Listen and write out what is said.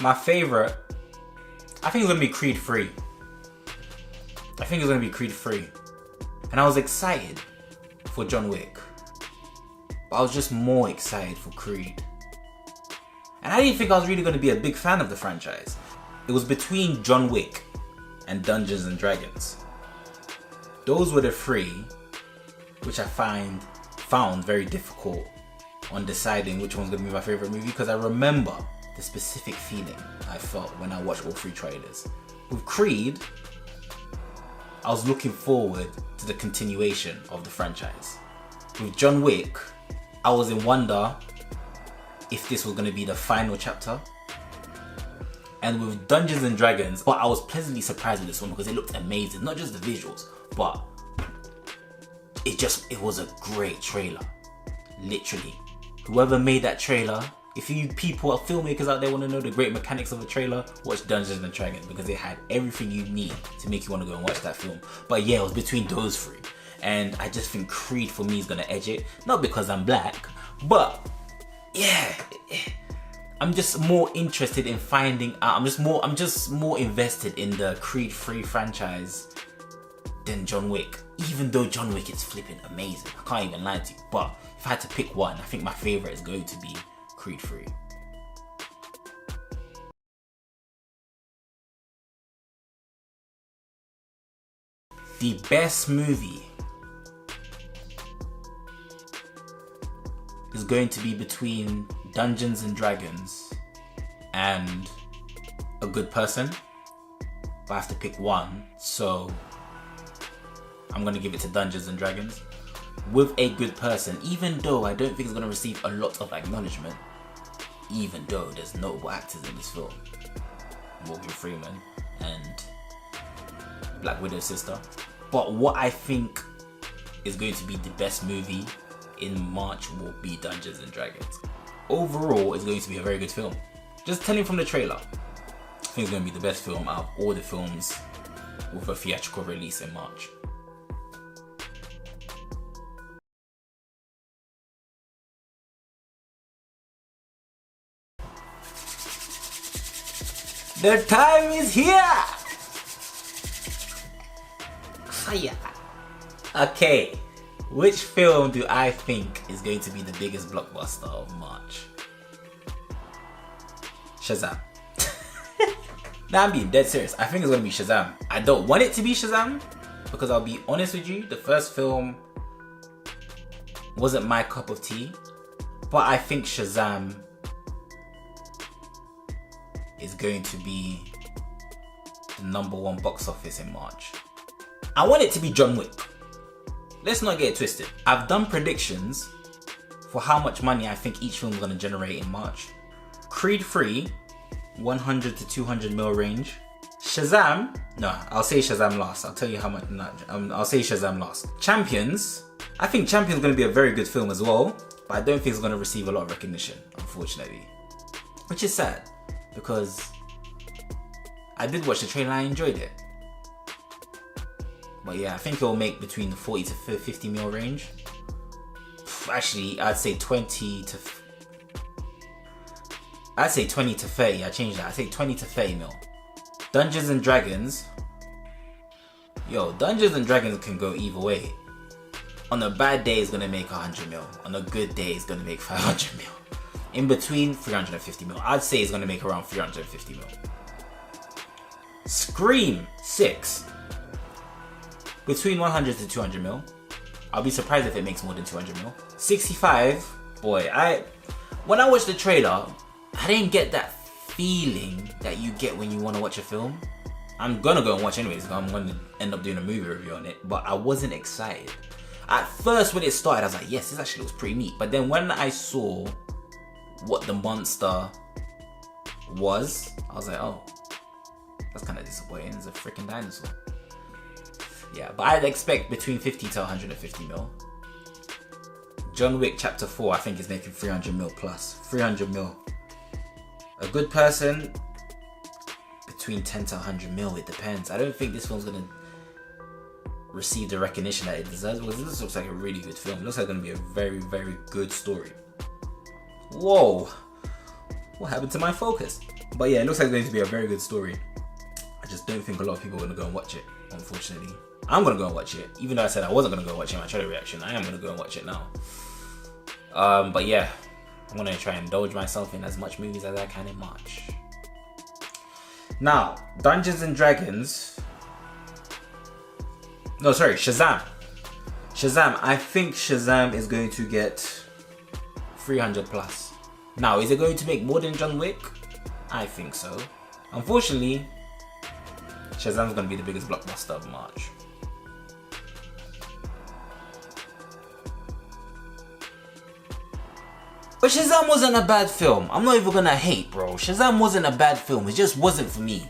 my favorite, I think it's gonna be Creed 3. I think it's gonna be Creed 3. And I was excited for John Wick, but I was just more excited for Creed. And I didn't think I was really gonna be a big fan of the franchise. It was between John Wick and Dungeons and Dragons. Those were the three which I found very difficult on deciding which one's gonna be my favorite movie, because I remember the specific feeling I felt when I watched all three trailers. With Creed, I was looking forward to the continuation of the franchise. With John Wick, I was in wonder if this was going to be the final chapter. And with Dungeons and Dragons, but I was pleasantly surprised with this one because it looked amazing. Not just the visuals, but it was a great trailer. Literally. Whoever made that trailer, if you people or filmmakers out there want to know the great mechanics of a trailer, watch Dungeons and Dragons, because it had everything you need to make you want to go and watch that film. But yeah, it was between those three. And I just think Creed for me is going to edge it. Not because I'm black, but yeah, I'm just more interested in finding out. I'm just more invested in the Creed 3 franchise than John Wick. Even though John Wick is flipping amazing. I can't even lie to you. But if I had to pick one, I think my favorite is going to be Creed 3. The best movie is going to be between Dungeons and Dragons and A Good Person. But I have to pick one, so I'm going to give it to Dungeons and Dragons. With A Good Person, even though I don't think it's going to receive a lot of acknowledgement, even though there's notable actors in this film, Morgan Freeman and Black Widow's sister. But what I think is going to be the best movie in March will be Dungeons and Dragons. Overall, it's going to be a very good film. Just telling from the trailer, I think it's going to be the best film out of all the films with a theatrical release in March. The time is here! Fire! Okay, which film do I think is going to be the biggest blockbuster of March? Shazam. Nah, I'm being dead serious. I think it's going to be Shazam. I don't want it to be Shazam because I'll be honest with you, the first film wasn't my cup of tea, but I think Shazam is going to be the #1 box office in March. I want it to be John Wick. Let's not get it twisted. I've done predictions for how much money I think each film is going to generate in March. Creed 3, 100 to 200 mil range. Shazam, no, I'll say Shazam last. I'll tell you how much, I'll say Shazam last. Champions, I think Champions is going to be a very good film as well, but I don't think it's going to receive a lot of recognition, unfortunately. Which is sad, because I did watch the trailer and I enjoyed it. But yeah, I think it'll make between the 40 to 50 mil range. Actually, I'd say 20 to 30. I changed that. I'd say 20 to 30 mil. Dungeons and Dragons. Yo, Dungeons and Dragons can go either way. On a bad day, it's gonna make 100 mil. On a good day, it's gonna make 500 mil. In between, 350 mil. I'd say it's gonna make around 350 mil. Scream 6. Between 100 to 200 mil. I'll be surprised if it makes more than 200 mil. 65. Boy, when I watched the trailer, I didn't get that feeling that you get when you want to watch a film. I'm gonna go and watch anyways. I'm gonna end up doing a movie review on it. But I wasn't excited. At first, when it started, I was like, yes, this actually looks pretty neat. But then when I saw what the monster was, I was like, oh, that's kind of disappointing. It's a freaking dinosaur. Yeah, but I'd expect between 50 to 150 mil. John Wick Chapter 4, I think, is making 300 mil plus. 300 mil. A Good Person, between 10 to 100 mil, it depends. I don't think this film's gonna receive the recognition that it deserves, because this looks like a really good film. It looks like it's gonna be a very, very good story. Whoa, what happened to my focus? But yeah, it looks like it's going to be a very good story. I just don't think a lot of people are going to go and watch it, unfortunately. I'm going to go and watch it. Even though I said I wasn't going to go watch it in my trailer reaction, I am going to go and watch it now. But yeah, I'm going to try and indulge myself in as much movies as I can in March. Now, Dungeons and Dragons. No, sorry, Shazam. Shazam. I think Shazam is going to get 300 plus. Now, is it going to make more than John Wick? I think so. Unfortunately, Shazam's going to be the biggest blockbuster of March. But Shazam wasn't a bad film. I'm not even gonna hate, bro. Shazam wasn't a bad film. It just wasn't for me.